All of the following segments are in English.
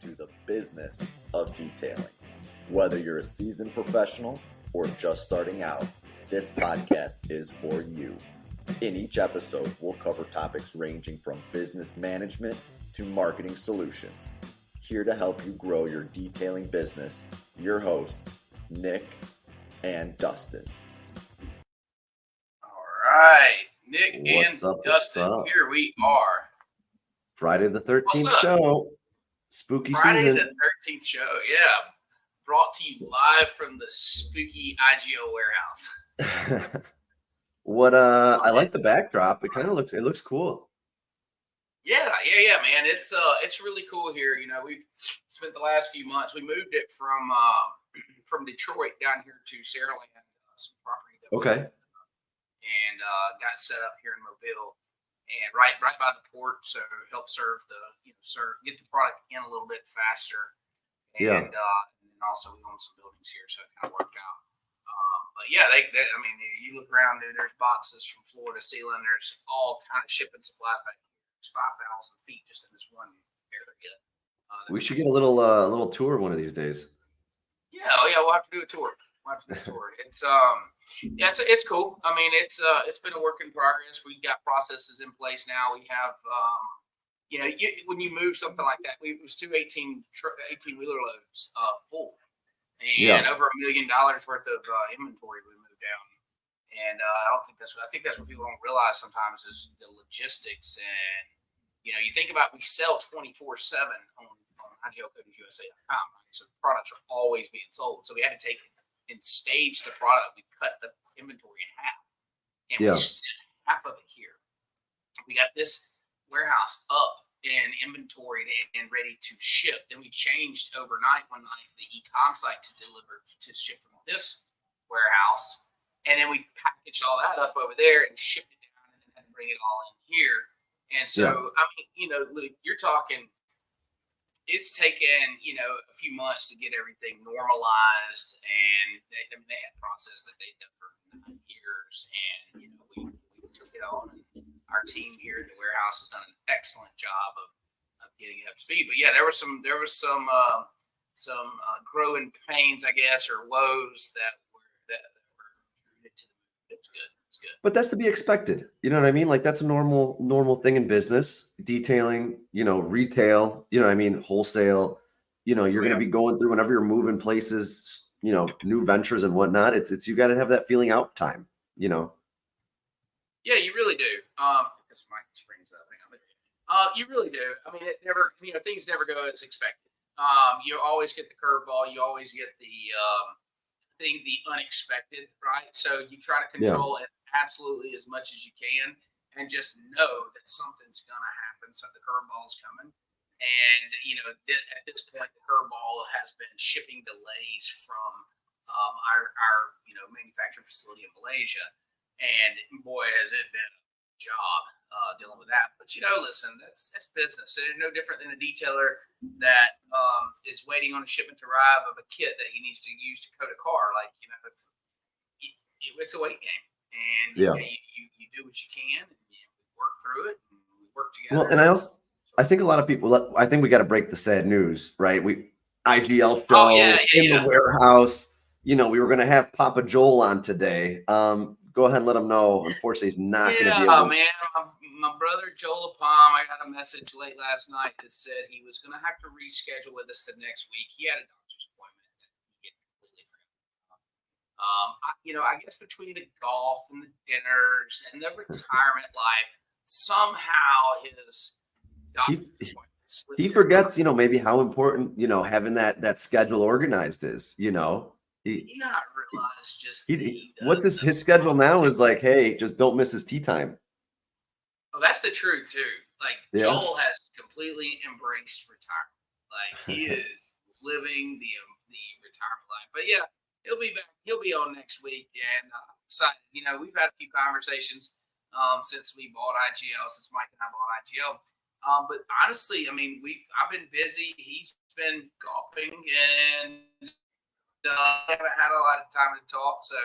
into the business of detailing. Whether you're a seasoned professional or just starting out, this podcast is for you. In each episode, we'll cover topics ranging from business management to marketing solutions. Here to help you grow your detailing business, your hosts, Nick and Dustin. All right, Nick What's and up, Dustin, here we are. Friday the 13th show. Spooky Friday season. the 13th show, yeah. Brought to you live from the spooky IGO warehouse. I like the backdrop. It looks cool. Yeah, man. It's really cool here. You know, we've spent the last few months. We moved it from Detroit down here to Saraland, some property that and got set up here in Mobile, and right by the port, so help serve get the product in a little bit faster. And and also we own some buildings here, so it kind of worked out. But yeah, I mean, you look around, dude, there's boxes from floor to ceiling. There's all kind of shipping supplies back here. It's 5,000 feet just in this one area. We should get a little tour one of these days. Yeah, we'll have to do a tour. It's it's cool. I mean, it's been a work in progress. We've got processes in place now. We have when you move something like that, it was two 18-wheeler loads full. And over $1 million worth of inventory we moved down, and I think that's what people don't realize sometimes is the logistics. And you think about, we sell 24/7 on IGLCoatings.USA.com, right? So products are always being sold. So we had to take and stage the product. We cut the inventory in half, and we sent half of it here. We got this warehouse up and inventoried and ready to ship. Then we changed overnight one night the e-com site to ship from this warehouse, and then we packaged all that up over there and shipped it down, and then had to bring it all in here. And so I mean, Luke, you're talking, it's taken a few months to get everything normalized, and they had a process that they'd done for 9 years, and we took it on. And our team here at the warehouse has done an excellent job of getting it up to speed. But yeah, there was some growing pains, I guess, or woes that were attributed to the. It's good. But that's to be expected. You know what I mean? Like, that's a normal thing in business, detailing, retail, wholesale. You're going to be going through, whenever you're moving places, new ventures and whatnot. It's you got to have that feeling out time, Yeah, you really do. This mic springs up. You really do. I mean, it never, things never go as expected. You always get the curveball. You always get the unexpected, right? So you try to control it absolutely as much as you can, and just know that something's gonna happen. So the curveball's coming, and at this point, the curveball has been shipping delays from our manufacturing facility in Malaysia. And boy, has it been a job dealing with that. But listen, that's business. It's no different than a detailer that is waiting on a shipment to arrive of a kit that he needs to use to coat a car. Like, it's a waiting game, and you do what you can, and we work through it, and we work together. Well, and I think a lot of people. I think we got to break the sad news, right? IGL show in the warehouse. We were going to have Papa Joel on today. Go ahead and let him know. Unfortunately, he's not going to be able to. Man, my brother Joel Apam, I got a message late last night that said he was going to have to reschedule with us the next week. He had a doctor's appointment that he had completely forgotten. I guess between the golf and the dinners and the retirement life, somehow his doctor's appointment slipped. He forgets, maybe how important, having that schedule organized is, He not realize just what's his schedule now is like, hey, just don't miss his tea time. Oh, that's the truth too. Like, Joel has completely embraced retirement. Like, he is living the retirement life. But yeah, he'll be back. He'll be on next week, and excited. We've had a few conversations since we bought IGL, since Mike and I bought IGL. But honestly, I mean, I've been busy. He's been golfing, and haven't had a lot of time to talk, so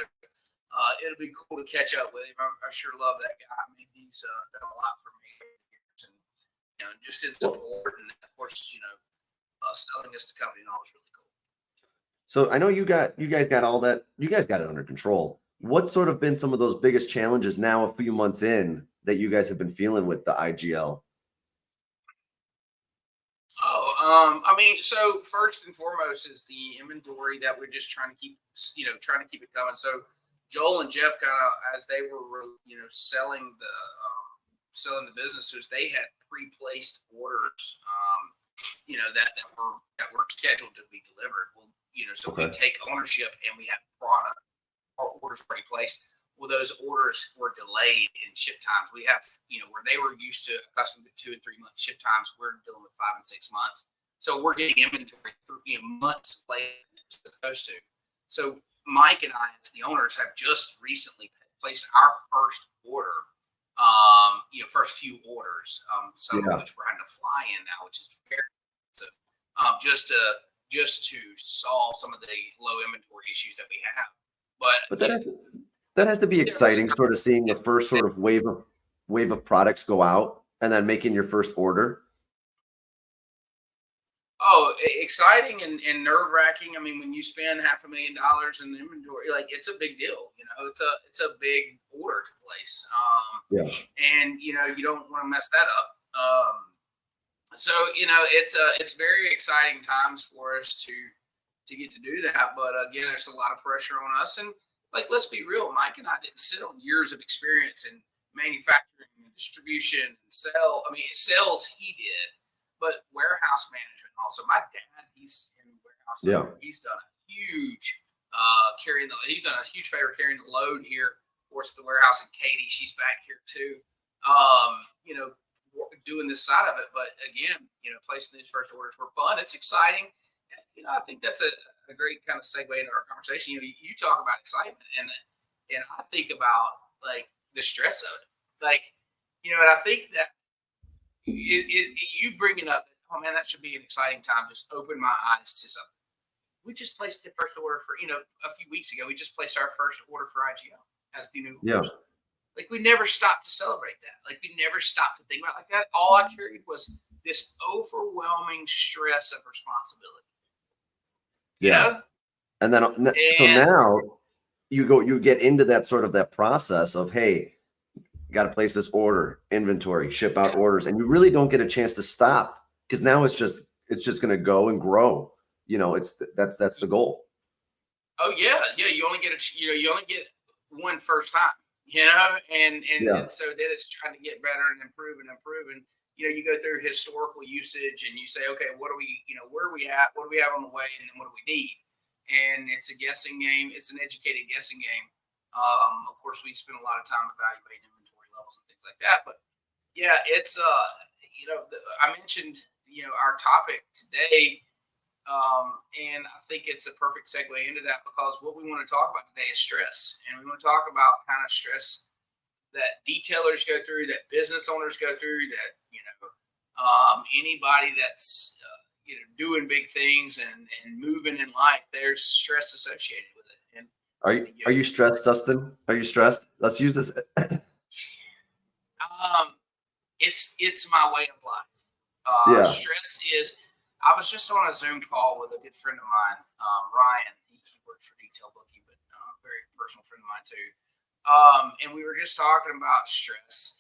it'll be cool to catch up with him. I sure love that guy. I mean, he's done a lot for me, and just his support, and of course, selling us the company and all was really cool. So I know you guys got all that. You guys got it under control. What's sort of been some of those biggest challenges now, a few months in, that you guys have been feeling with the IGL? I mean, so first and foremost is the inventory that we're just trying to keep, trying to keep it coming. So Joel and Jeff kind of, as they were, selling the businesses, they had pre-placed orders, that were scheduled to be delivered. Well, so we take ownership and we have product or orders already placed. Well, those orders were delayed in ship times. We have, where they were accustomed to 2 and 3 month ship times, we're dealing with 5 and 6 months. So we're getting inventory through, months later than it's supposed to. So Mike and I, as the owners, have just recently placed our first order. First few orders, some of which we're having to fly in now, which is very expensive, just to solve some of the low inventory issues that we have. But that has to be exciting, sort of seeing the first sort of wave of products go out and then making your first order. Oh, exciting and nerve wracking. I mean, when you spend $500,000 in inventory, like, it's a big deal. It's a big order to place. And you don't want to mess that up. So it's very exciting times for us to get to do that. But again, there's a lot of pressure on us. And let's be real, Mike and I didn't sit on years of experience in manufacturing and distribution and sales he did, but warehouse management also. My dad, he's in warehouse. Yeah. He's done a huge he's done a huge favor carrying the load here. Of course, the warehouse in Katy, she's back here too. Doing this side of it, but again, placing these first orders were fun. It's exciting. I think that's a great kind of segue into our conversation. You talk about excitement, and I think about the stress of it. And I think that you bringing up, oh man, that should be an exciting time. Just open my eyes to something. We just placed the first order for, a few weeks ago. We just placed our first order for IGL as the new person. We never stopped to celebrate that. We never stopped to think about it like that. All I carried was this overwhelming stress of responsibility. And then so now you get into that sort of that process of, hey, you got to place this order, inventory, ship out orders, and you really don't get a chance to stop, because now it's just going to go and grow. That's the goal. Oh yeah. You only get you only get one first time. And so then it's trying to get better and improve. And you go through historical usage and you say, okay, what do we, where are we at? What do we have on the way? And then what do we need? And it's a guessing game. It's an educated guessing game. Of course, we spend a lot of time evaluating inventory levels and things like that. But yeah, it's, I mentioned, our topic today. And I think it's a perfect segue into that, because what we want to talk about today is stress. And we want to talk about kind of stress that detailers go through, that business owners go through, that, anybody that's, doing big things and moving in life, there's stress associated with it. And are you stressed, Dustin? Are you stressed? Let's use this. It's my way of life. Stress is. I was just on a Zoom call with a good friend of mine, Ryan. He works for Detail Bookie, but very personal friend of mine too. And we were just talking about stress,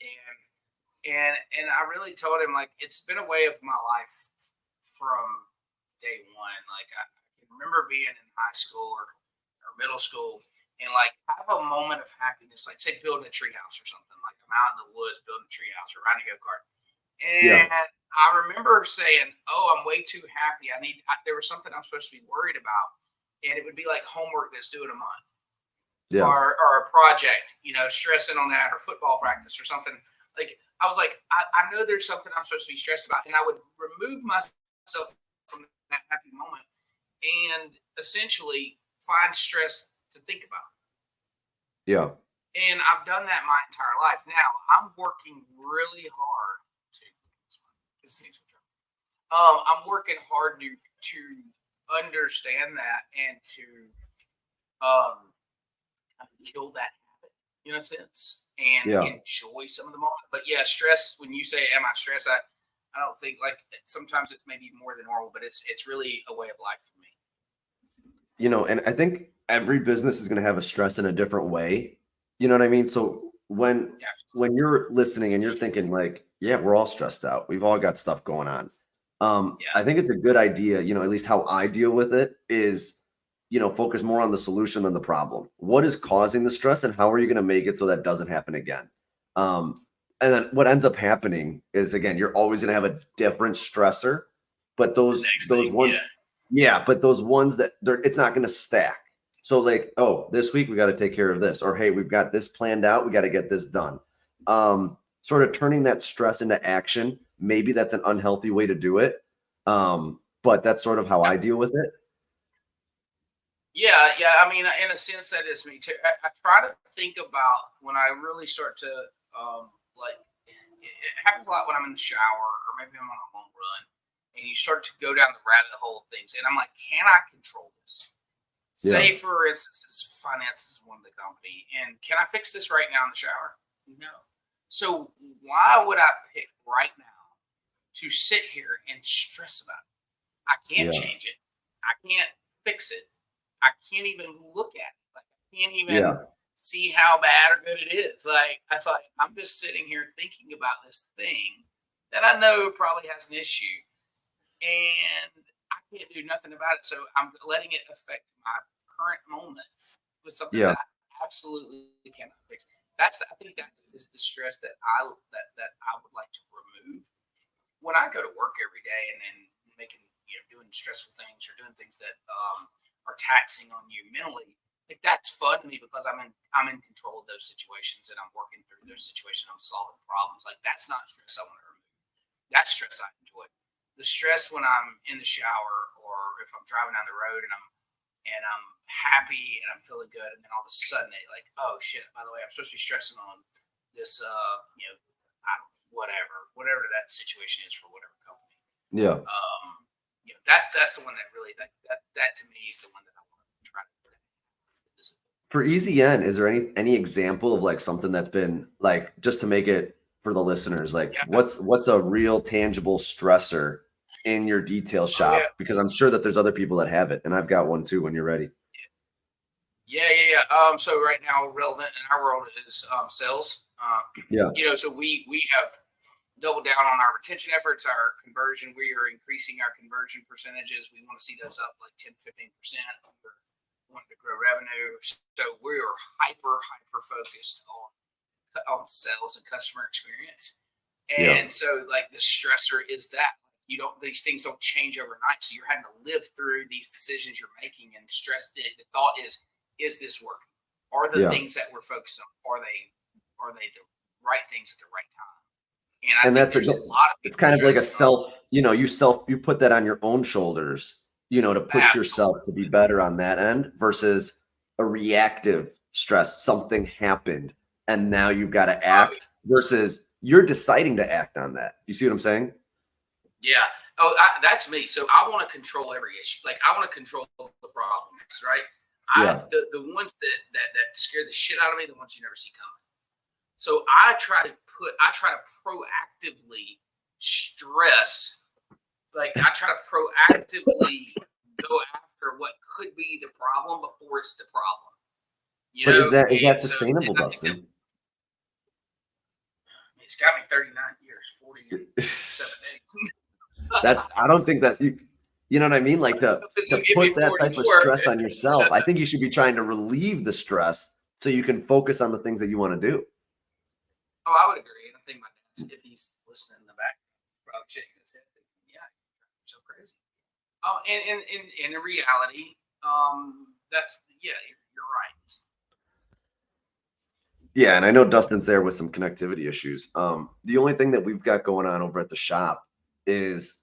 and I really told him, it's been a way of my life from day one. I can remember being in high school or middle school and have a moment of happiness, say building a treehouse or something. I'm out in the woods building a treehouse or riding a go-kart. And I remember saying, oh, I'm way too happy. There was something I'm supposed to be worried about. And it would be like homework that's due in a month. Or a project, stressing on that, or football practice or something. I was like, I know there's something I'm supposed to be stressed about. And I would remove myself from that happy moment and essentially find stress to think about. Yeah. And I've done that my entire life. Now I'm working really hard. I'm working hard to understand that and to kill that habit in a sense and enjoy some of the moment. But yeah, stress. When you say, "Am I stressed?" I don't think like sometimes it's maybe more than normal, but it's really a way of life for me. And I think every business is going to have a stress in a different way. You know what I mean? So when you're listening and you're thinking like, yeah, we're all stressed out. We've all got stuff going on. I think it's a good idea, at least how I deal with it is, focus more on the solution than the problem. What is causing the stress and how are you going to make it so that doesn't happen again? And then what ends up happening is, again, you're always going to have a different stressor, but those ones, but those ones that it's not going to stack. So like, oh, this week we got to take care of this, or hey, we've got this planned out. We got to get this done. Sort of turning that stress into action. Maybe that's an unhealthy way to do it. But that's sort of how I deal with it. Yeah. I mean, in a sense, that is me too. I try to think about when I really start to like. It happens a lot when I'm in the shower, or maybe I'm on a long run, and you start to go down the rabbit hole of things. And I'm like, can I control this? Say, for instance, it's finances one of the company, and can I fix this right now in the shower? No. So why would I pick right now to sit here and stress about it? I can't change it. I can't fix it. I can't even look at it. Like, I can't even see how bad or good it is. Like, I'm just sitting here thinking about this thing that I know probably has an issue, and I can't do nothing about it. So I'm letting it affect my current moment with something that I absolutely cannot fix. I think that is the stress that I would like to remove when I go to work every day and then making, doing stressful things or doing things that are taxing on you mentally. Like, that's fun to me because I'm in control of those situations and I'm working through those situations. I'm solving problems. Like, that's not stress I want to remove. That stress I enjoy. The stress when I'm in the shower or if I'm driving down the road and I'm happy and I'm feeling good, and then all of a sudden oh shit, by the way, I'm supposed to be stressing on this whatever that situation is for whatever company. That's the one that really that to me is the one that I want to try to put in. For EZN, is there any example of like something that's been like, just to make it for the listeners, like what's a real tangible stressor in your detail shop? Because I'm sure that there's other people that have it, and I've got one too when you're ready. So right now, relevant in our world is sales. So we have doubled down on our retention efforts, our conversion. We are increasing our conversion percentages. We want to see those up like 10-15%. We're wanting to grow revenue. So we are hyper focused on sales and customer experience. And so like the stressor is that these things don't change overnight. So you're having to live through these decisions you're making, and stress. The thought is this working? Are the things that we're focused on, are they the right things at the right time? And that's a lot of, it's kind of like a you put that on your own shoulders, to push yourself to be better on that end versus a reactive stress. Something happened and now you've got to act versus you're deciding to act on that. You see what I'm saying? Yeah. That's me. So I want to control every issue. Like, I want to control the problems, right? The ones that scare the shit out of me, the ones you never see coming. So I try to proactively stress. Like, I try to proactively go after what could be the problem before it's the problem. Is that sustainable, Dustin? It's got me 39 years, 40 years, 7 days. I don't think that's you know what I mean? Like to put that type of stress on yourself. I think you should be trying to relieve the stress so you can focus on the things that you want to do. Oh, I would agree. And I think my dad, if he's listening in the back, probably shaking his head. Yeah, you're so crazy. Oh, and in reality, you're right. Yeah, and I know Dustin's there with some connectivity issues. The only thing that we've got going on over at the shop is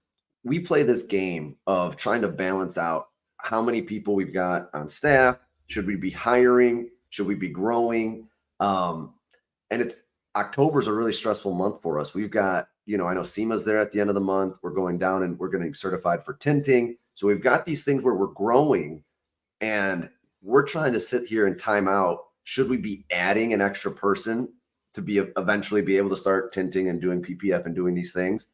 we play this game of trying to balance out how many people we've got on staff. Should we be hiring? Should we be growing? And October's a really stressful month for us. We've got, I know SEMA's there at the end of the month. We're going down and we're getting certified for tinting. So we've got these things where we're growing and we're trying to sit here and time out. Should we be adding an extra person to eventually be able to start tinting and doing PPF and doing these things?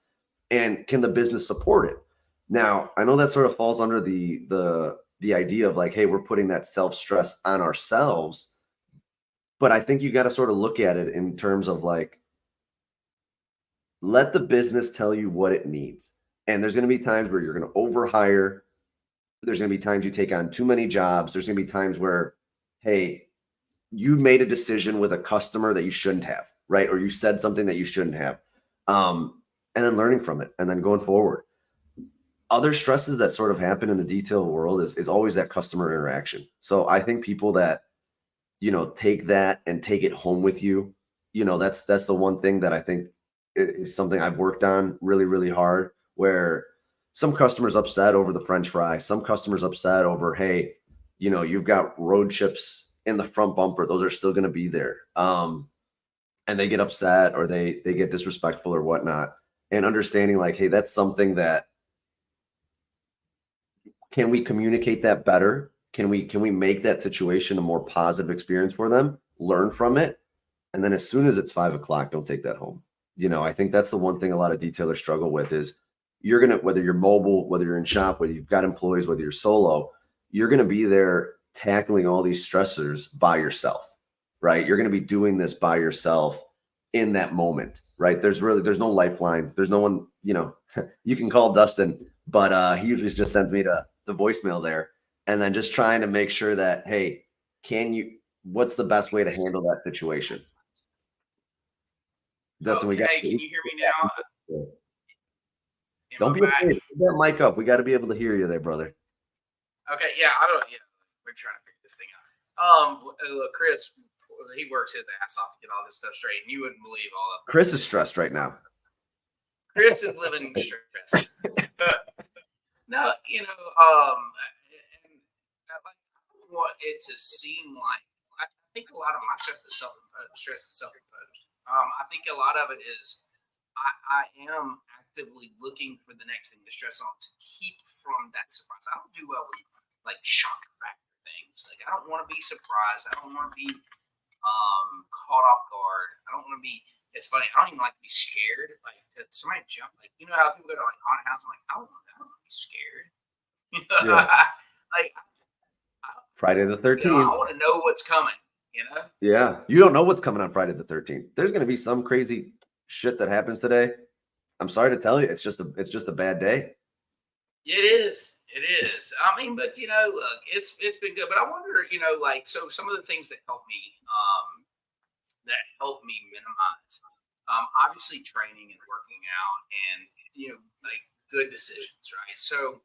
And can the business support it? Now, I know that sort of falls under the idea of like, hey, we're putting that self-stress on ourselves. But I think you got to sort of look at it in terms of like, let the business tell you what it needs. And there's going to be times where you're going to overhire. There's going to be times you take on too many jobs. There's going to be times where, hey, you made a decision with a customer that you shouldn't have, right? Or you said something that you shouldn't have. And then learning from it and then going forward. Other stresses that sort of happen in the detail world is always that customer interaction. So I think people that, take that and take it home with you, that's the one thing that I think is something I've worked on really, really hard, where some customers upset over the French fry, some customers upset over, hey, you've got road chips in the front bumper. Those are still going to be there. And they get upset or they get disrespectful or whatnot. And understanding like, hey, that's something that, can we communicate that better? Can we make that situation a more positive experience for them? Learn from it. And then as soon as it's 5:00, don't take that home. I think that's the one thing a lot of detailers struggle with is whether you're mobile, whether you're in shop, whether you've got employees, whether you're solo, you're going to be there tackling all these stressors by yourself, right? You're going to be doing this by yourself in that moment, right? There's no lifeline. There's no one, you can call Dustin, but he usually just sends me to the voicemail there. And then just trying to make sure that, hey, what's the best way to handle that situation? Dustin, okay, can you hear me now? Don't be afraid. Put that mic up. We got to be able to hear you there, brother. Okay, yeah, we're trying to figure this thing out. Look, Chris, he works his ass off to get all this stuff straight, and you wouldn't believe all of it. Chris is stressed right now. Chris is living stress. No, and I want it to seem like, I think a lot of my stress is self-imposed. I think a lot of it is I am actively looking for the next thing to stress on to keep from that surprise. I don't do well with like shock factor things. Like I don't want to be surprised. I don't want to be caught off guard. I don't want to be. It's funny. I don't even like to be scared. Like to somebody jump. Like how people go to like haunted house. I'm like I don't want to be scared. Yeah. Like Friday the 13th. I want to know what's coming. Yeah, you don't know what's coming on Friday the 13th. There's going to be some crazy shit that happens today. I'm sorry to tell you, it's just a bad day. It is. I mean, but look, it's been good. But I wonder, so some of the things that help me minimize, obviously training and working out, and like good decisions, right? So,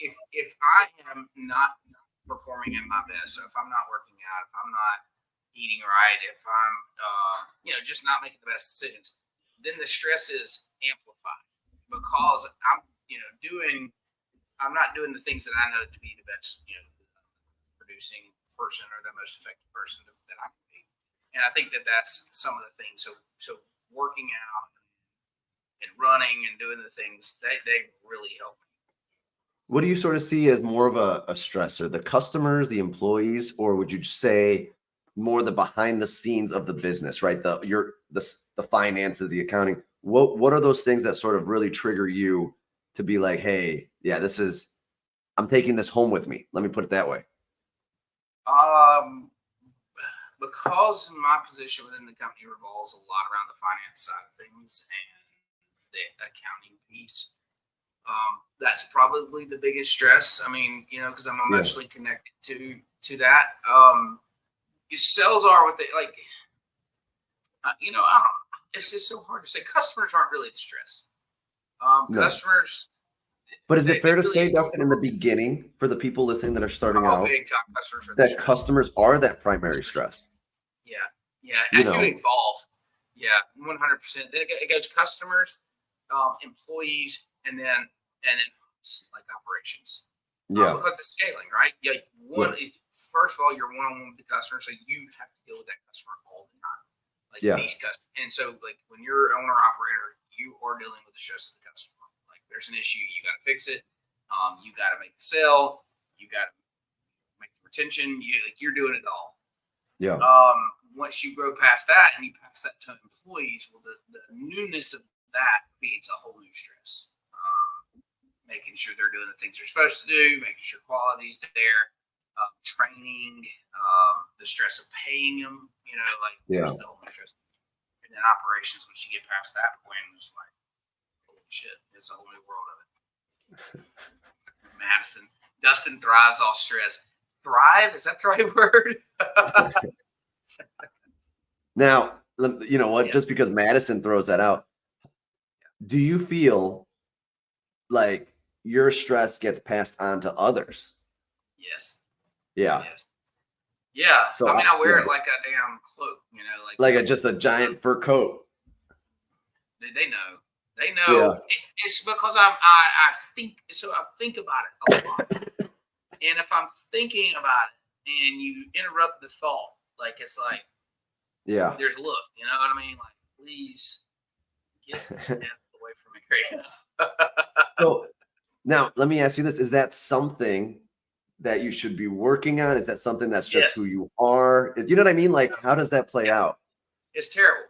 if I am not performing at my best, so if I'm not working out, if I'm not eating right, if I'm just not making the best decisions, then the stress is amplified because I'm not doing the things that I know to be the best producing person or the most effective person that I can be. And I think that's some of the things. So working out and running and doing the things, they really help me. What do you sort of see as more of a stressor, the customers, the employees, or would you say more the behind the scenes of the business, right? The finances, the accounting. What are those things that sort of really trigger you to be like, hey, yeah, I'm taking this home with me. Let me put it that way. Because my position within the company revolves a lot around the finance side of things and the accounting piece. That's probably the biggest stress. I mean, because I'm emotionally connected to that. Sales are what they like. I don't know. It's just so hard to say. Customers aren't really the stress. No. Customers. But is it fair to say, Dustin, in the beginning, for the people listening that are starting out, big time customers that customers are that primary stress? Yeah. As you evolve, 100%. Then it goes customers, employees, and then like operations. Yeah. Because it's scaling, right? First of all, you're one-on-one with the customer, so you have to deal with that customer all the time. These customers. And so, when you're an owner-operator, you are dealing with the stress of the customer. Like, there's an issue, you got to fix it. You got to make the sale. You got to make the retention. You're doing it all. Yeah. Once you grow past that and you pass that to employees, well, the newness of that creates a whole new stress. Making sure they're doing the things they're supposed to do, making sure quality's there, training, the stress of paying them, there's the whole new stress. And then operations, once you get past that point, it's like, holy shit, it's a whole new world of it. Madison. Dustin thrives off stress. Thrive? Is that the right word? Now, you know what? Yeah. Just because Madison throws that out, do you feel like your stress gets passed on to others? Yes. Yeah. Yes. Yeah. So I wear it like a damn cloak, like just a giant fur coat. They know. They know. Yeah. It's because I think so. I think about it a lot, and if I'm thinking about it, and you interrupt the thought, like it's like, yeah, there's a look. You know what I mean? Like, please get away from me right now. So now, let me ask you this: is that something that you should be working on? Is that something that's just who you are? You know what I mean? Like, how does that play out? It's terrible.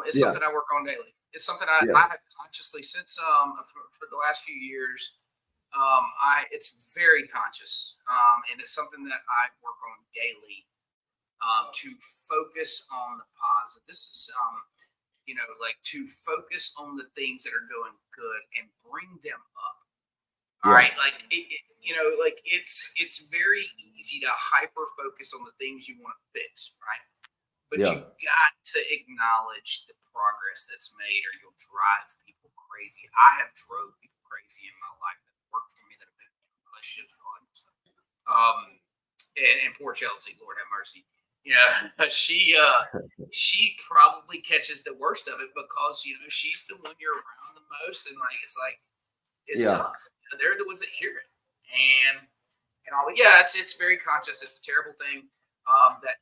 It's something I work on daily. It's something I have consciously since for the last few years. It's very conscious, and it's something that I work on daily to focus on the positive. This is to focus on the things that are going good and bring them up. All right, like it's very easy to hyper focus on the things you want to fix, right? But you got to acknowledge the progress that's made, or you'll drive people crazy. I have drove people crazy in my life that worked for me, that have been in relationships and all that stuff. And poor Chelsea, Lord have mercy. She probably catches the worst of it because she's the one you're around the most, and it's tough. They're the ones that hear it, and all. It's very conscious. It's a terrible thing. That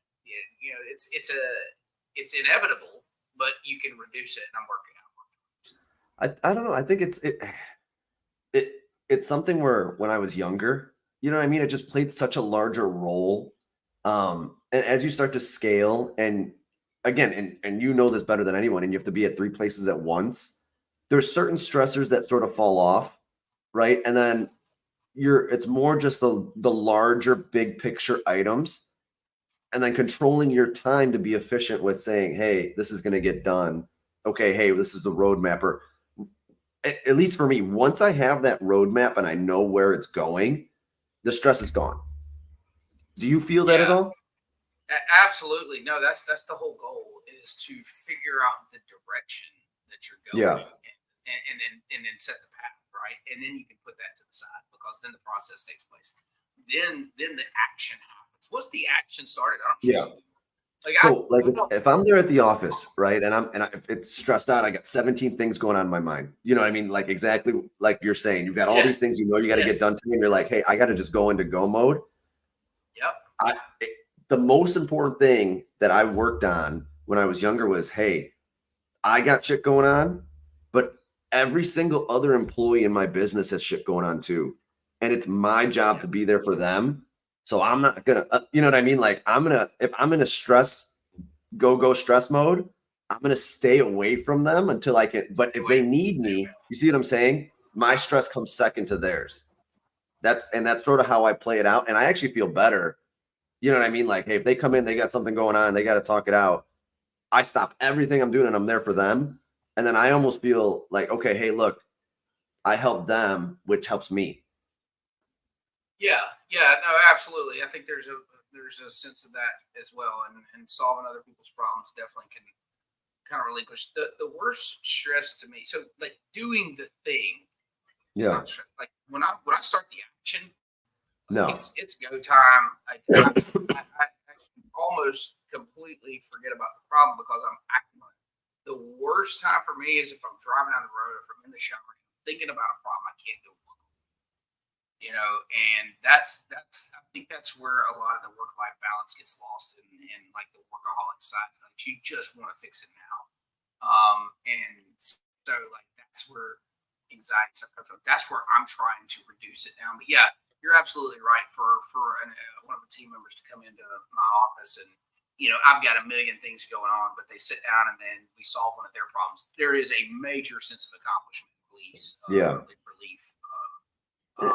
it's inevitable, but you can reduce it, and I'm working on it. I don't know. I think it's something where when I was younger, you know what I mean? It just played such a larger role. And as you start to scale, and again, and you know this better than anyone, and you have to be at 3 places at once, there's certain stressors that sort of fall off, right? And then it's more just the larger big picture items, and then controlling your time to be efficient with saying, hey, this is going to get done. Okay, hey, this is the roadmap. Or at least for me, once I have that roadmap and I know where it's going, the stress is gone. Do you feel that at all? Absolutely. No, that's the whole goal, is to figure out the direction that you're going and then set the path, right? And then you can put that to the side, because then the process takes place. Then the action happens. Once the action started, if I'm there at the office, right, and if it's stressed out, I got 17 things going on in my mind. You know what I mean? Like exactly like you're saying, you've got all these things you got to get done today, and you're like, hey, I got to just go into go mode. Yep. The most important thing that I worked on when I was younger was, hey, I got shit going on, but every single other employee in my business has shit going on too. And it's my job to be there for them. So I'm not going to, you know what I mean? Like if I'm in a stress mode, I'm going to stay away from them until I can. But if they need me, you see what I'm saying? My stress comes second to theirs. That's sort of how I play it out. And I actually feel better. You know what I mean? Like, hey, if they come in, they got something going on, they got to talk it out. I stop everything I'm doing and I'm there for them. And then I almost feel like, okay, hey, look, I helped them, which helps me. Yeah, no, absolutely. I think there's a sense of that as well, and solving other people's problems definitely can kind of relinquish the worst stress to me. So like doing the thing, like when I start the action, it's go time. I almost completely forget about the problem because I'm acting on it. The worst time for me is if I'm driving down the road, or if I'm in the shower thinking about a problem I can't do. And that's I think that's where a lot of the work-life balance gets lost in like the workaholic side. Like you just want to fix it now, and so like that's where anxiety stuff comes from. That's where I'm trying to reduce it down. But yeah, you're absolutely right. For one of the team members to come into my office and I've got a million things going on, but they sit down and then we solve one of their problems. There is a major sense of accomplishment, relief.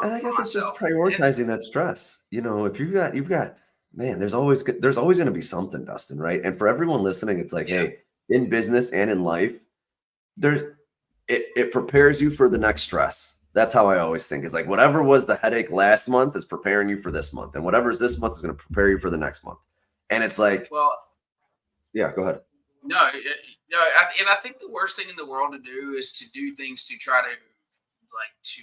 And I guess it's just Myself. prioritizing that stress. If you've got, man, there's always going to be something, Dustin, right? And for everyone listening, it's like, hey, in business and in life, it prepares you for the next stress. That's how I always think. It's like whatever was the headache last month is preparing you for this month, and whatever is this month is going to prepare you for the next month. And it's like, well, yeah, go ahead. No, and I think the worst thing in the world to do is to do things to try to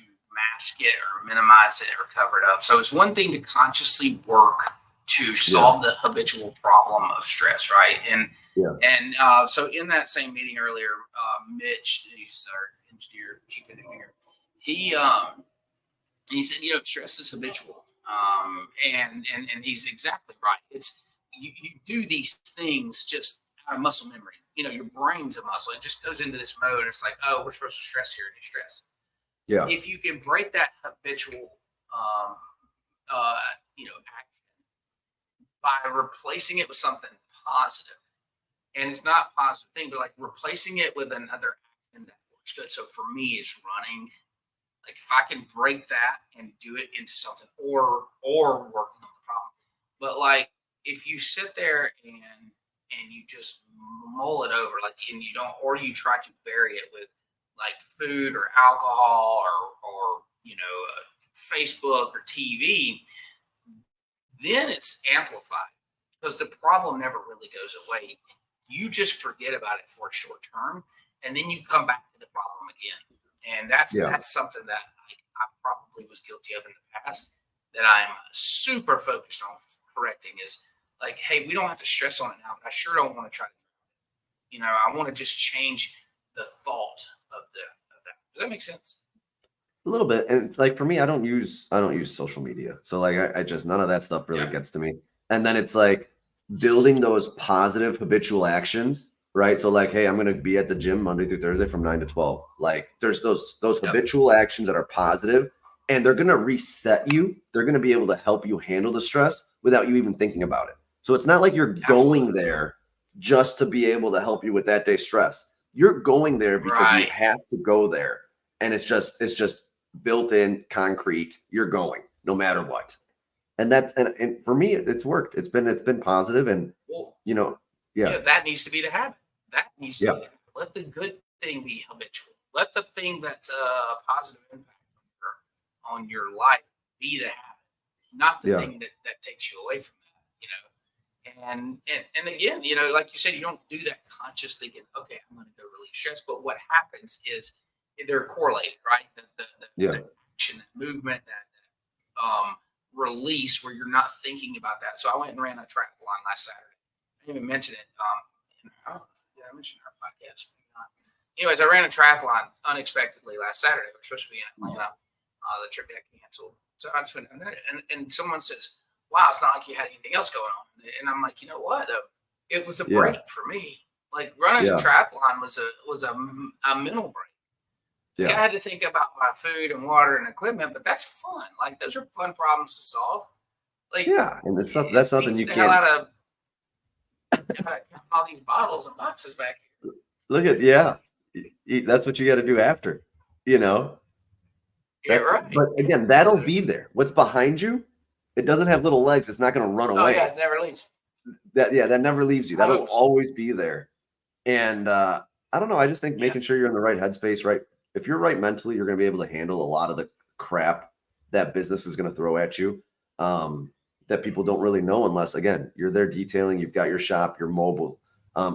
mask it or minimize it or cover it up. So it's one thing to consciously work to solve the habitual problem of stress, right? And so in that same meeting earlier, Mitch, he's our chief engineer, he said, stress is habitual, and he's exactly right. It's you do these things just out of muscle memory. Your brain's a muscle. It just goes into this mode. It's like, oh, we're supposed to stress here and you stress. Yeah. If you can break that habitual, action by replacing it with something positive, and it's not a positive thing, but like replacing it with another action that works good. So for me, it's running. Like if I can break that and do it into something, or working on the problem, but like if you sit there and you just mull it over, like, and you don't, or you try to bury it with like food or alcohol or Facebook or TV, then it's amplified because the problem never really goes away. You just forget about it for a short term, and then you come back to the problem again. And that's something that I probably was guilty of in the past that I'm super focused on correcting is like, hey, we don't have to stress on it now, but I sure don't want to try to, I want to just change the thought of that. Does that make sense? A little bit. And like for me, I don't use social media. So like I just none of that stuff really gets to me. And then it's like building those positive habitual actions, right? So like, hey, I'm going to be at the gym Monday through Thursday from 9 to 12. Like there's those habitual actions that are positive, and they're going to reset you. They're going to be able to help you handle the stress without you even thinking about it. So it's not like you're going there just to be able to help you with that day's stress. You're going there because you have to go there. And it's just built in concrete. You're going no matter what. And and for me, it's worked. It's been positive. And that needs to be the habit. That needs to be the habit. Let the good thing be habitual. Let the thing that's a positive impact on your life be the habit, not the thing that takes you away from that, And again, like you said, you don't do that conscious thinking, okay, I'm going to go relieve stress. But what happens is they're correlated, right? The action, that movement, that release where you're not thinking about that. So I went and ran a triathlon last Saturday. I didn't even mention it. I mentioned our podcast. Anyways, I ran a triathlon unexpectedly last Saturday. We were supposed to be in Atlanta. The trip got canceled. So I just went, and someone says, wow, it's not like you had anything else going on. And I'm like, you know what? It was a break for me. Like running a triathlon was a mental break. Yeah. Like I had to think about my food and water and equipment, but that's fun. Like those are fun problems to solve. Like and that's nothing you can't. Gotta count all these bottles and boxes back here. Look at that's what you got to do after, right. But again, that'll be there. What's behind you? It doesn't have little legs. It's not going to run away. Oh, yeah, it never leaves. That never leaves you. That'll always be there. And I don't know. I just think making sure you're in the right headspace, right? If you're right mentally, you're going to be able to handle a lot of the crap that business is going to throw at you that people don't really know unless, again, you're there detailing, you've got your shop, you're mobile.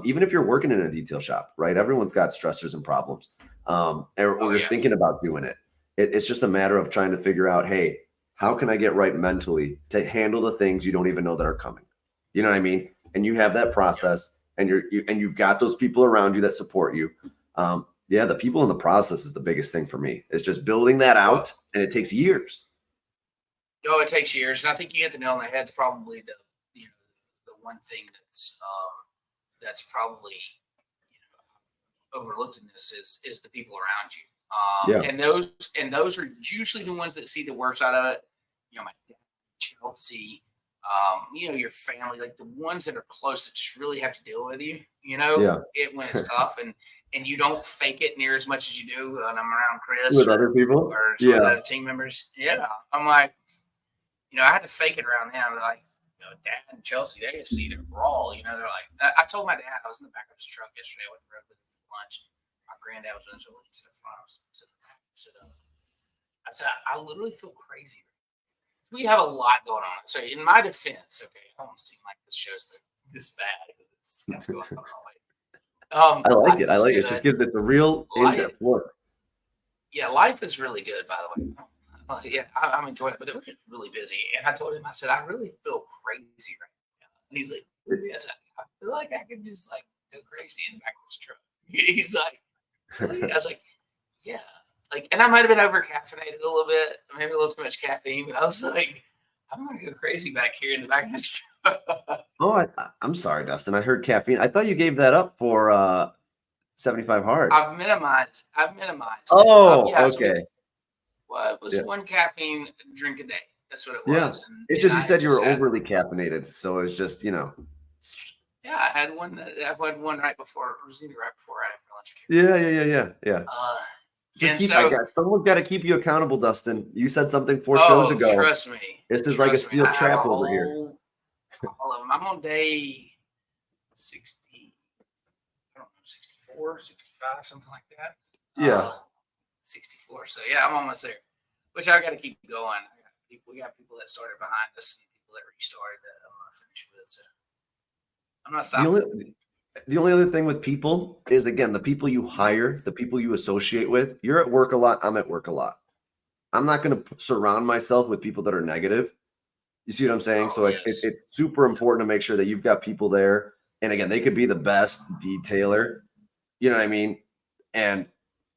Even if you're working in a detail shop, right? Everyone's got stressors and problems. Or you're thinking about doing it. It's just a matter of trying to figure out, hey, how can I get right mentally to handle the things you don't even know that are coming? You know what I mean? And you have that process, and you've got those people around you that support you. The people in the process is the biggest thing for me. It's just building that out, and it takes years. It takes years, and I think you hit the nail on the head. It's probably the one thing that's probably overlooked in this is the people around you. And those are usually the ones that see the worst out of it. My dad, Chelsea, Your family, like the ones that are close that just really have to deal with you, Yeah. when it's tough and you don't fake it near as much as you do when I'm around Chris With other people. or some of the Yeah. other team members. Yeah. I'm like, I had to fake it around them. They're like, Dad and Chelsea, they just see the brawl. They're like, I told my dad, I was in the back of his truck yesterday. I went and rode with him for lunch. My granddad was in the front. I was sitting in the back. I said, I literally feel crazy. We have a lot going on. So in my defense, okay, I don't seem like this show's this bad. It's kind of going on. I like it. I like it. It just gives it the real in-depth look. Yeah, life is really good, by the way. Yeah, I'm enjoying it, but it was just really busy. And I told him, I said, I really feel crazy right now. And he's like, yes, I feel like I could just like go crazy in the back of this truck. He's like, really? I was like, yeah. And I might have been over caffeinated a little bit, maybe a little too much caffeine, but I was like, I'm gonna go crazy back here in the back of this truck. Oh, I'm sorry, Dustin. I heard caffeine. I thought you gave that up for 75 hard. I've minimized. Oh, yeah, okay. It was one caffeine drink a day. That's what it was. Yeah. It's just you said you were overly caffeinated, so it's just Yeah, I had one right before. It was either right before or right after lunch. Yeah. Someone's got to keep you accountable, Dustin. You said something 4 shows ago. Trust me. This is like a steel trap over here. All of them. I'm on day 60. I don't know, 64, 65, something like that. Yeah. 64. So yeah, I'm almost there. Which I got to keep going. We got people that started behind us and people that restarted that I'm gonna finish with. So I'm not stopping. The only other thing with people is, again, the people you hire, the people you associate with. You're at work a lot. I'm at work a lot. I'm not going to surround myself with people that are negative. You see what I'm saying? It's super important to make sure that you've got people there. And again, they could be the best detailer. You know what I mean? And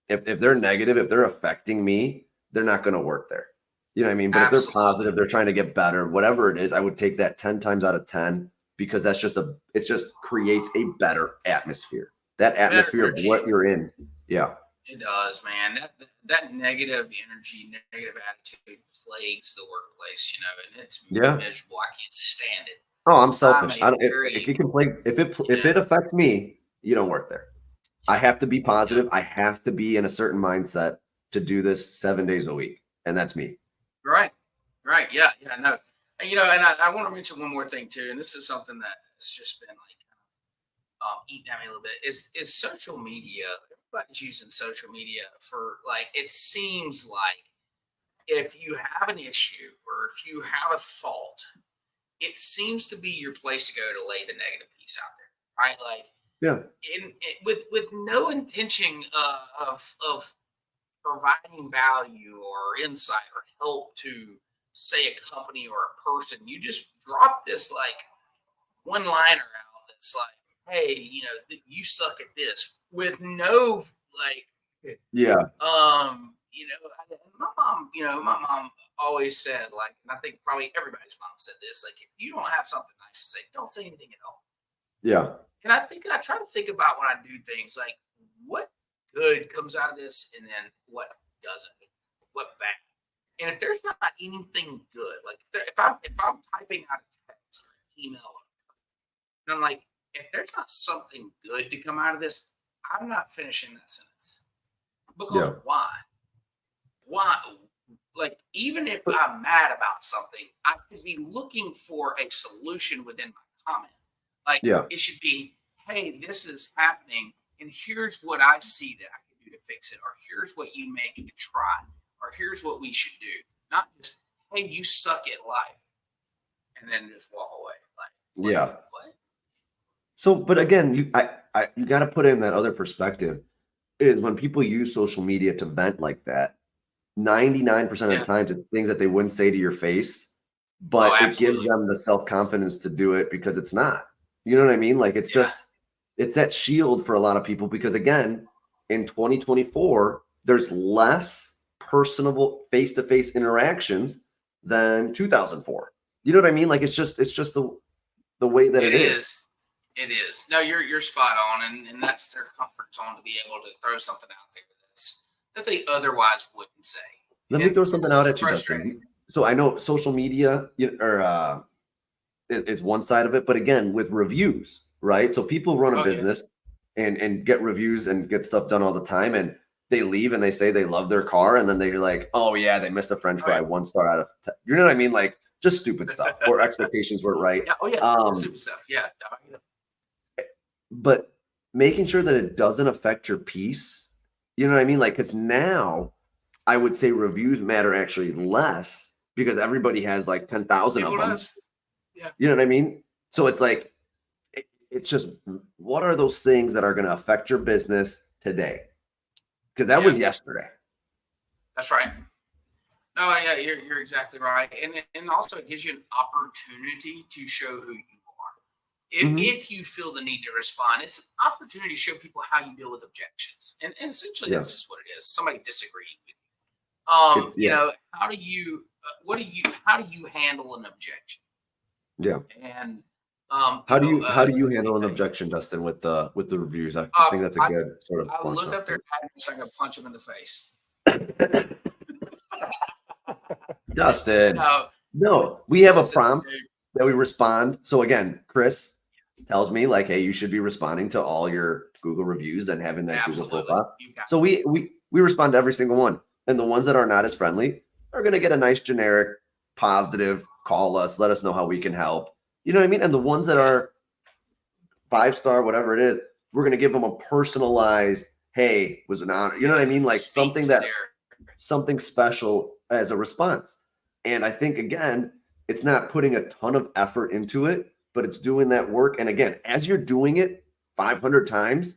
if they're negative, if they're affecting me, they're not going to work there. You know what I mean? But Absolutely. If they're positive, they're trying to get better, whatever it is, I would take that 10 times out of 10. Because it just creates a better atmosphere. That atmosphere of what you're in. Yeah. It does, man. That negative energy, negative attitude plagues the workplace, and it's miserable. I can't stand it. Oh, I'm selfish. If it affects me, you don't work there. I have to be positive. I have to be in a certain mindset to do this 7 days a week. And that's me. Right. Yeah. No. And I want to mention one more thing too, and this is something that has just been eating at me a little bit. Is social media? Everybody's using social media for it seems like if you have an issue or if you have a fault, it seems to be your place to go to lay the negative piece out there, right? With no intention of providing value or insight or help to, say, a company or a person. You just drop this one liner out that's like, hey, you suck at this, with no my mom always said, and I think probably everybody's mom said this, if you don't have something nice to say, don't say anything at all. Yeah. And I try to think about when I do things, what good comes out of this, and then what doesn't, what bad. And if there's not anything good, if I'm typing out a text or an email, and I'm like, if there's not something good to come out of this, I'm not finishing that sentence. Because why? Even if I'm mad about something, I could be looking for a solution within my comment. It should be, hey, this is happening, and here's what I see that I can do to fix it, or here's what you may need to try. Or here's what we should do. Not just, hey, you suck at life. And then just walk away. What? So, but again, you got to put in that other perspective. Is when people use social media to vent like that, 99% of the times it's things that they wouldn't say to your face, but it gives them the self-confidence to do it because it's not. You know what I mean? It's that shield for a lot of people because, again, in 2024, there's less personable face-to-face interactions than 2004. You know what I mean? It's just the way that it is. It is. No, you're spot on, and that's their comfort zone to be able to throw something out there that they otherwise wouldn't say. Let me throw something out at you, Dustin. So I know social media or is one side of it. But again, with reviews, right? So people run a business and get reviews and get stuff done all the time, and they leave and they say they love their car, and then they're like, oh yeah, they missed a French fry, 1 star out of 10. You know what I mean? Like just stupid stuff, or expectations weren't right. Stupid stuff. Yeah. But making sure that it doesn't affect your peace, you know what I mean? Like, because now I would say reviews matter actually less because everybody has like 10,000 of them. Yeah. You know what I mean? So it's like, it's just, what are those things that are going to affect your business today? Because that was yesterday. That's right. No, yeah, you're exactly right. And also it gives you an opportunity to show who you are. If you feel the need to respond, it's an opportunity to show people how you deal with objections. And essentially that's just what it is. Somebody disagreeing with you. You know, how do you handle an objection? Yeah. And how do you handle an objection, Dustin, with the reviews? I think that's a good sort of. I look up their address, I can punch them in the face. Dustin, no, we have a prompt that we respond. So again, Chris tells me like, hey, you should be responding to all your Google reviews and having that Google profile. So we respond to every single one, and the ones that are not as friendly are going to get a nice generic positive. Call us, let us know how we can help. You know what I mean? And the ones that are 5-star, whatever it is, we're going to give them a personalized, hey, was an honor. You know what I mean? Like something special as a response. And I think, again, it's not putting a ton of effort into it, but it's doing that work. And again, as you're doing it 500 times,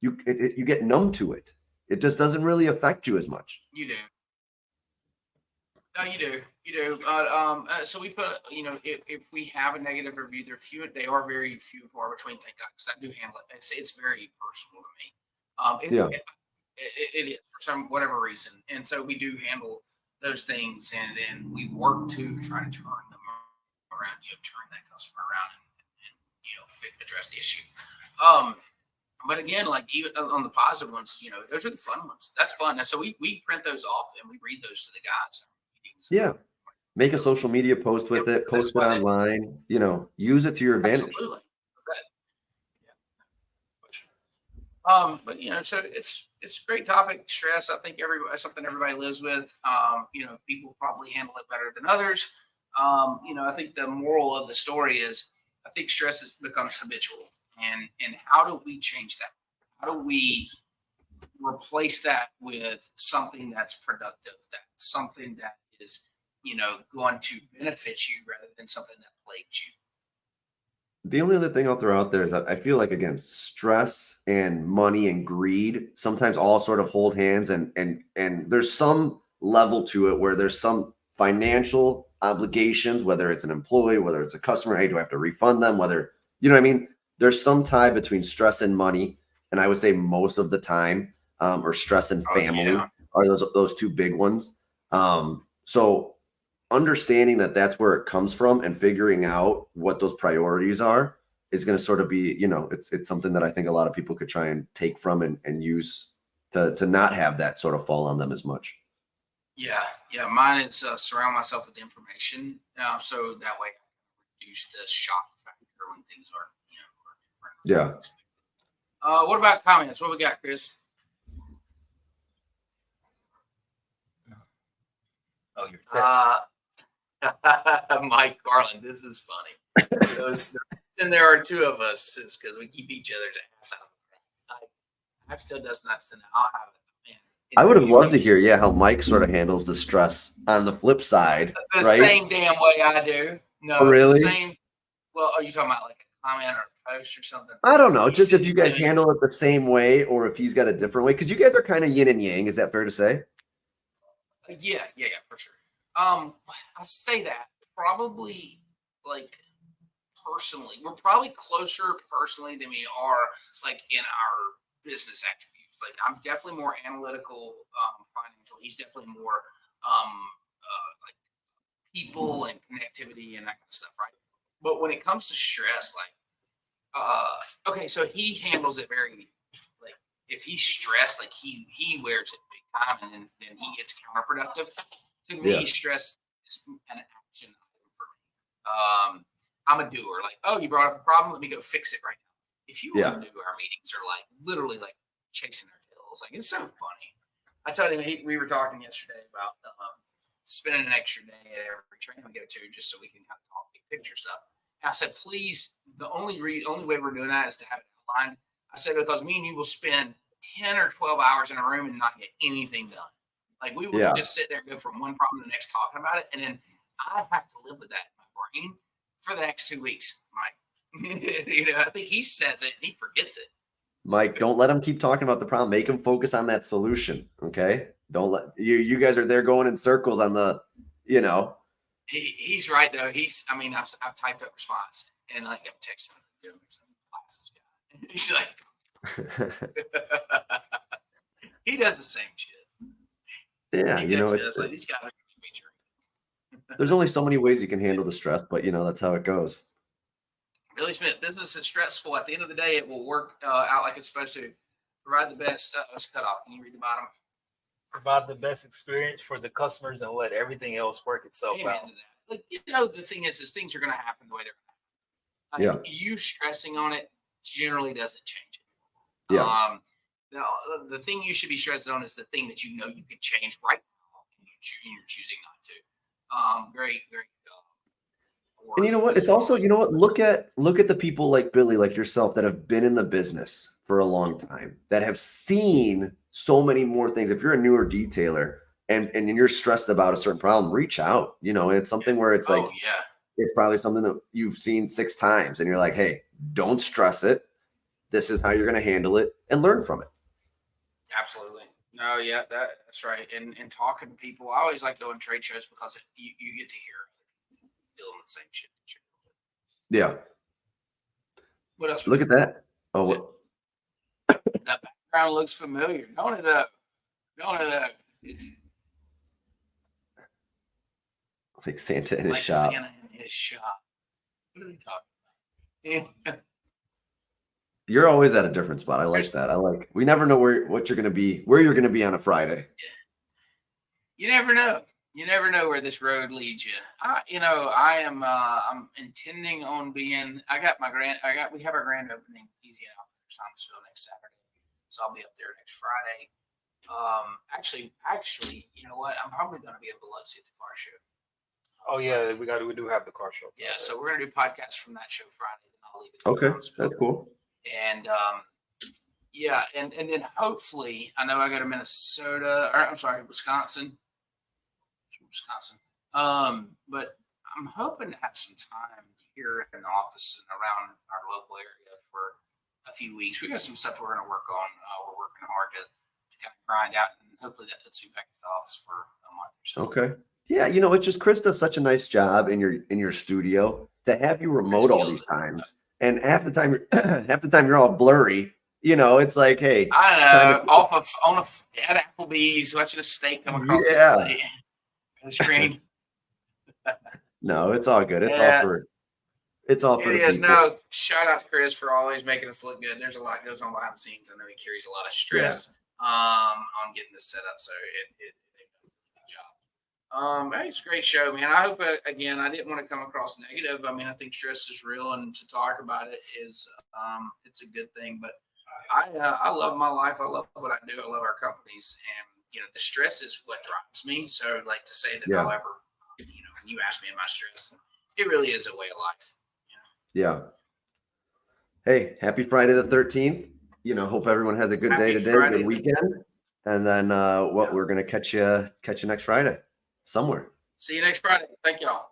you get numb to it. It just doesn't really affect you as much. You do. No, you do. So we put, if we have a negative review, they are very few and far between. Thank God, because I do handle it. It's very personal to me. It is for whatever reason, and so we do handle those things, and then we work to try to turn them around. Turn that customer around and address the issue. But again, like even on the positive ones, those are the fun ones. That's fun. And so we print those off and we read those to the guys. Yeah. Make a social media post with it, post it online, use it to your advantage. Absolutely. But so it's a great topic. Stress, I think something everybody lives with. People probably handle it better than others. I think the moral of the story is I think stress becomes habitual. And how do we change that? How do we replace that with something that's productive, that's something that is, going to benefit you rather than something that plagues you? The only other thing I'll throw out there is I feel like, again, stress and money and greed sometimes all sort of hold hands, and there's some level to it where there's some financial obligations, whether it's an employee, whether it's a customer, hey, do I have to refund them? Whether, you know what I mean? There's some tie between stress and money. And I would say most of the time, or stress and family are those two big ones. So understanding that that's where it comes from and figuring out what those priorities are is going to sort of be, it's something that I think a lot of people could try and take from and use to not have that sort of fall on them as much. Yeah. Mine is surround myself with information, so that way I can reduce the shock factor when things are, different. Yeah. What about comments? What we got, Chris? Oh, you're Mike Garland, this is funny. And there are two of us because we keep each other's ass out. I have to tell Dustin not to send it. I'll have it. Man, I would have loved to hear, how Mike sort of handles the stress on the flip side. The same damn way I do. No, oh, really? The same. Well, are you talking about like a comment or a post or something? I don't know. Just if you guys handle it the same way or if he's got a different way. Because you guys are kind of yin and yang. Is that fair to say? Yeah, for sure. I say that probably like personally, we're probably closer personally than we are like in our business attributes. Like I'm definitely more analytical, financial. He's definitely more like people and connectivity and that kind of stuff, right? But when it comes to stress, like, okay, so he handles it very like if he's stressed, like he wears it big time, and then he gets counterproductive. To me, stress is an action item for me. I'm a doer. Like, oh, you brought up a problem. Let me go fix it right now. If you want to do, our meetings are like literally like chasing our tails. Like, it's so funny. I told him we were talking yesterday about spending an extra day at every training we go to just so we can kind of talk big picture stuff. And I said, please, the only way we're doing that is to have it outlined. I said, because me and you will spend 10 or 12 hours in a room and not get anything done. Like, we will just sit there and go from one problem to the next talking about it. And then I have to live with that in my brain for the next 2 weeks, Mike. I think he says it, he forgets it. Mike, don't let him keep talking about the problem. Make him focus on that solution. Okay. Don't let you guys are there going in circles on the, He's right though. I've typed up response and like I'm texting him. He's like, he does the same shit. Yeah, it's like these guys are there's only so many ways you can handle the stress, but that's how it goes. Billy Smith, business is stressful. At the end of the day, it will work out like it's supposed to. Provide the best. It's cut off. Can you read the bottom? Provide the best experience for the customers and let everything else work itself out. Like, the thing is things are going to happen the way they're going to happen. You stressing on it generally doesn't change it. Yeah. The thing you should be stressed on is the thing that you can change right now, and you're choosing not to. Great. And you know what? It's also, look at the people like Billy, like yourself, that have been in the business for a long time, that have seen so many more things. If you're a newer detailer and you're stressed about a certain problem, reach out. And it's something where it's like, it's probably something that you've seen 6 times, and you're like, hey, don't stress it. This is how you're going to handle it, and learn from it. Absolutely. No, yeah, that's right. And talking to people, I always like going to trade shows because you get to hear dealing with the same shit. Yeah. What else? Look at that. Oh, what? That background looks familiar. Don't it though? It's like Santa in his shop. Santa in his shop. What are they talking? You're always at a different spot. I like that. We never know where you're going to be on a Friday. You never know. You never know where this road leads you. I'm intending on being. We have our grand opening easy enough for Thomasville next Saturday, so I'll be up there next Friday. Actually, you know what? I'm probably going to be in Biloxi at the car show. Oh yeah, we do have the car show. Yeah, so we're going to do podcasts from that show Friday, and I'll leave it. Okay, that's cool. And and then hopefully, I know I go to Wisconsin. But I'm hoping to have some time here in the office and around our local area for a few weeks. We got some stuff we're going to work on. We're working hard to kind of grind out, and hopefully that puts me back at the office for a month or so. Okay. Yeah, it's just Chris does such a nice job in your studio to have you remote all these times, and half the time you're all blurry. It's like, hey, I know, at Applebee's watching a steak come across the screen. No, it's all good. It's all for it is. No, shout out to Chris for always making us look good. There's a lot goes on behind the scenes. I know he carries a lot of stress on getting this set up, so it did a good job. It's a great show, man. I hope again I didn't want to come across negative. I think stress is real, and to talk about it is it's a good thing. But I love my life. I love what I do. I love our companies, and the stress is what drives me. So, like, to say that, however, when you ask me, am I stressed? It really is a way of life. Yeah. Hey, happy Friday the 13th. Hope everyone has a good day today, good weekend. And then we're going to catch you next Friday somewhere. See you next Friday. Thank y'all.